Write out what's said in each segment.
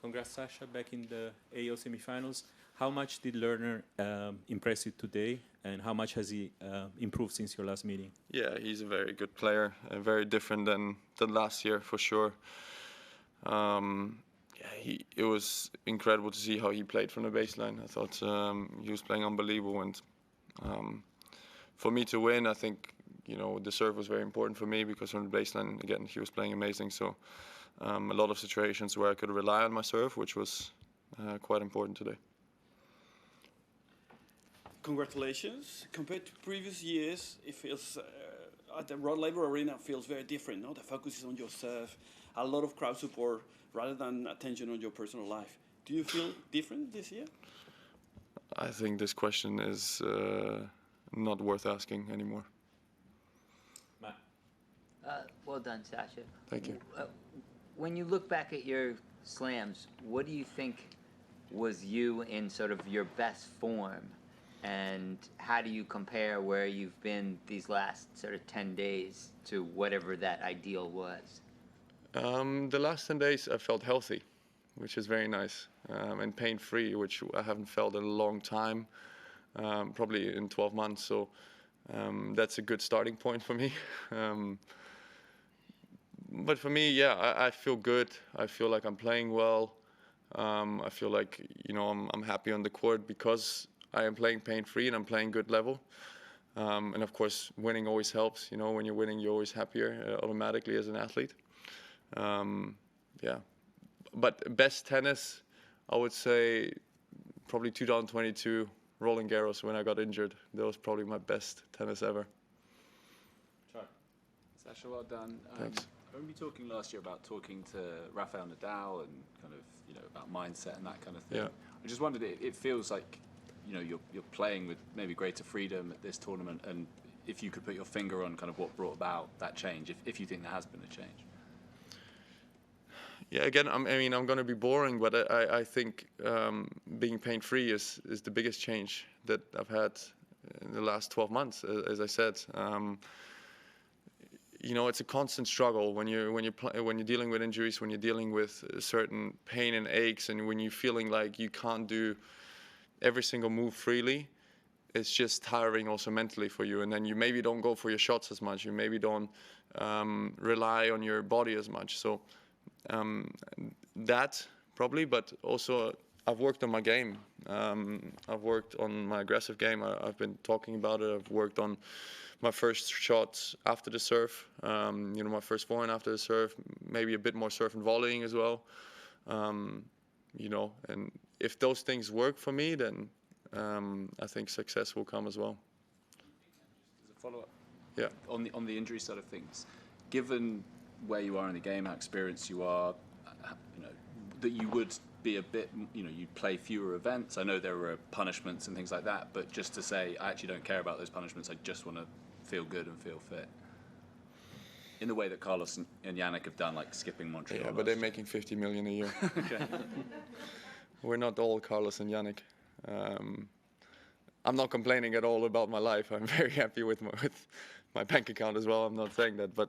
Congrats, Sasha, back in the AO semifinals. How much did Lerner impress you today, and how much has he improved since your last meeting? Yeah, he's a very good player, very different than last year for sure. Yeah, it was incredible to see how he played from the baseline. I thought he was playing unbelievable, and for me to win, I think the serve was very important for me because from the baseline, again, he was playing amazing. So a lot of situations where I could rely on my serve, which was quite important today. Congratulations. Compared to previous years, it feels at the Rod Laver Arena feels very different. No, the focus is on your serve, a lot of crowd support rather than attention on your personal life. Do you feel different this year? I think this question is not worth asking anymore. Matt. Well done, Sasha. Thank you. When you look back at your slams, what do you think was you in sort of your best form? And how do you compare where you've been these last sort of 10 days to whatever that ideal was? The last 10 days I felt healthy, which is very nice, and pain-free, which I haven't felt in a long time, probably in 12 months. So that's a good starting point for me. But for me, yeah, I feel good. I feel like I'm playing well. I feel like I'm happy on the court because I am playing pain-free and I'm playing good level. And of course, winning always helps. When you're winning, you're always happier automatically as an athlete. Yeah, but best tennis, I would say probably 2022 Roland Garros when I got injured. That was probably my best tennis ever. Sure. Sasha, well done. Thanks. I remember you talking last year about talking to Rafael Nadal and kind of about mindset and that kind of thing. Yeah. I just wondered, it feels like you're playing with maybe greater freedom at this tournament, and if you could put your finger on kind of what brought about that change, if you think there has been a change. Yeah, again, I'm going to be boring, but I think being pain-free is the biggest change that I've had in the last 12 months. As I said, it's a constant struggle when you're dealing with injuries, when you're dealing with certain pain and aches, and when you're feeling like you can't do every single move freely. It's just tiring also mentally for you, and then you maybe don't go for your shots as much. You maybe don't rely on your body as much. So. That probably, but also I've worked on my game. I've worked on my aggressive game. I've been talking about it. I've worked on my first shots after the serve. My first forehand after the serve. Maybe a bit more serve and volleying as well. And if those things work for me, then I think success will come as well. As a follow-up, yeah. On the injury side of things, given where you are in the game, how experienced you are, that you would be a bit, you'd play fewer events. I know there were punishments and things like that, but just to say, I actually don't care about those punishments. I just want to feel good and feel fit. In the way that Carlos and Yannick have done, like skipping Montreal. Yeah, but they're making 50 million a year. Okay. We're not all Carlos and Yannick. I'm not complaining at all about my life. I'm very happy with my bank account as well. I'm not saying that, but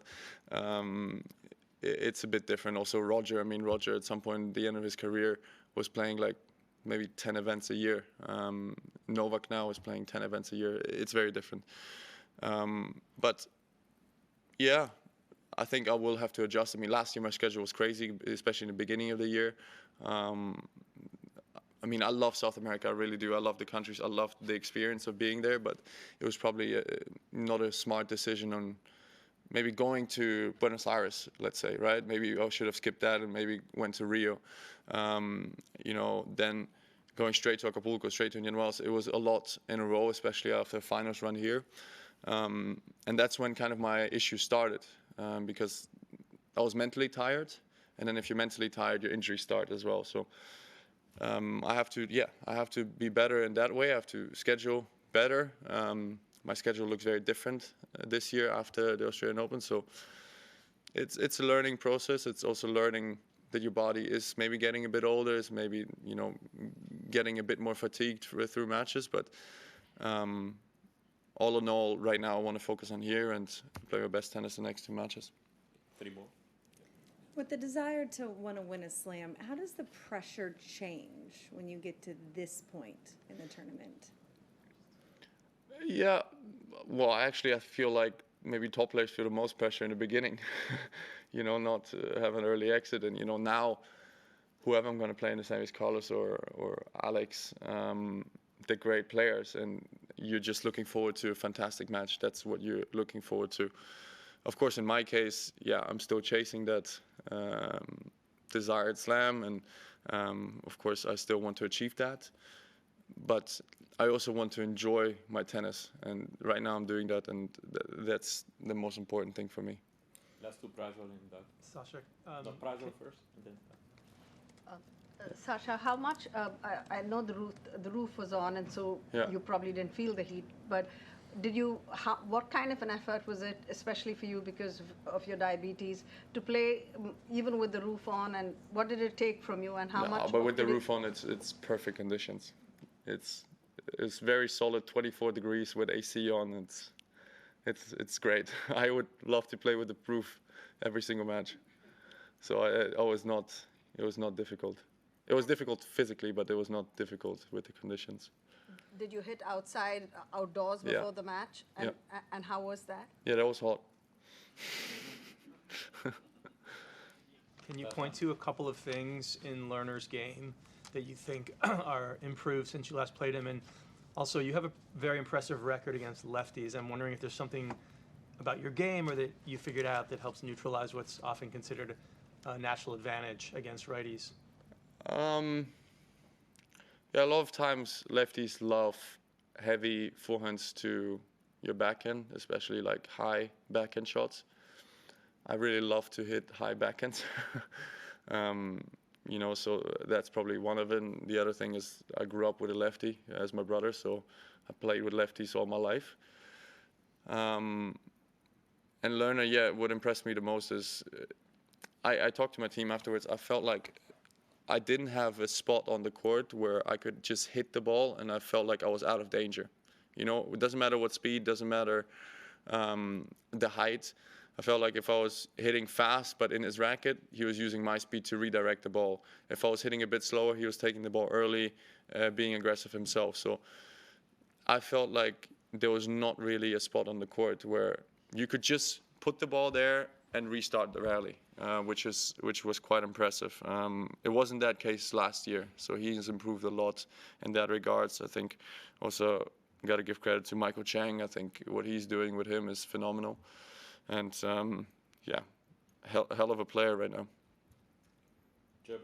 it's a bit different. Also, Roger at some point at the end of his career was playing like maybe 10 events a year. Novak now is playing 10 events a year. It's very different. But yeah, I think I will have to adjust. Last year my schedule was crazy, especially in the beginning of the year. I love South America, I really do. I love the countries, I love the experience of being there, but it was probably not a smart decision on maybe going to Buenos Aires, let's say, right? Maybe I should have skipped that and maybe went to Rio. Then going straight to Acapulco, straight to Indian Wells, it was a lot in a row, especially after the finals run here. And that's when kind of my issue started, because I was mentally tired, and then if you're mentally tired, your injuries start as well. So I have to be better in that way. I have to schedule better. My schedule looks very different this year after the Australian Open. So it's a learning process. It's also learning that your body is maybe getting a bit older, is maybe getting a bit more fatigued through matches. But all in all, right now I want to focus on here and play my best tennis the next two matches. 3 more. With the desire to want to win a slam, how does the pressure change when you get to this point in the tournament? Yeah, well, actually, I feel like maybe top players feel the most pressure in the beginning. Not to have an early exit, and now whoever I'm going to play in the semis, Carlos or Alex, they're great players, and you're just looking forward to a fantastic match. That's what you're looking forward to. Of course, in my case, yeah, I'm still chasing that desired slam, and of course, I still want to achieve that. But I also want to enjoy my tennis, and right now I'm doing that, and that's the most important thing for me. Last two Prajol and Doug. Sasha, No, Prajol first, and then Sasha, how much? I know the roof was on, and so Yeah. you probably didn't feel the heat. But what kind of an effort was it, especially for you because of your diabetes, to play even with the roof on? And what did it take from you? And how No, much? but with the roof on, it's perfect conditions. It's very solid, 24 degrees with AC on. It's great. I would love to play with the roof every single match. So it was not difficult. It was difficult physically, but it was not difficult with the conditions. Did you hit outdoors Yeah. before the match? And how was that? Yeah, that was hot. can you point to a couple of things in Lerner's game that you think are improved since you last played him? And also, you have a very impressive record against lefties. I'm wondering if there's something about your game or that you figured out that helps neutralize what's often considered a natural advantage against righties. Yeah, a lot of times lefties love heavy forehands to your backhand, especially like high backhand shots. I really love to hit high backhands. So that's probably one of it. The other thing is I grew up with a lefty as my brother, so I played with lefties all my life. And Lerner, yeah, what impressed me the most is I talked to my team afterwards. I felt like I didn't have a spot on the court where I could just hit the ball, and I felt like I was out of danger. It doesn't matter what speed, doesn't matter the height. I felt like if I was hitting fast but in his racket, he was using my speed to redirect the ball. If I was hitting a bit slower, he was taking the ball early, being aggressive himself. So I felt like there was not really a spot on the court where you could just put the ball there and restart the rally, which was quite impressive. It wasn't that case last year, so he has improved a lot in that regards. I think also got to give credit to Michael Chang. I think what he's doing with him is phenomenal. And yeah, hell of a player right now. Jeb.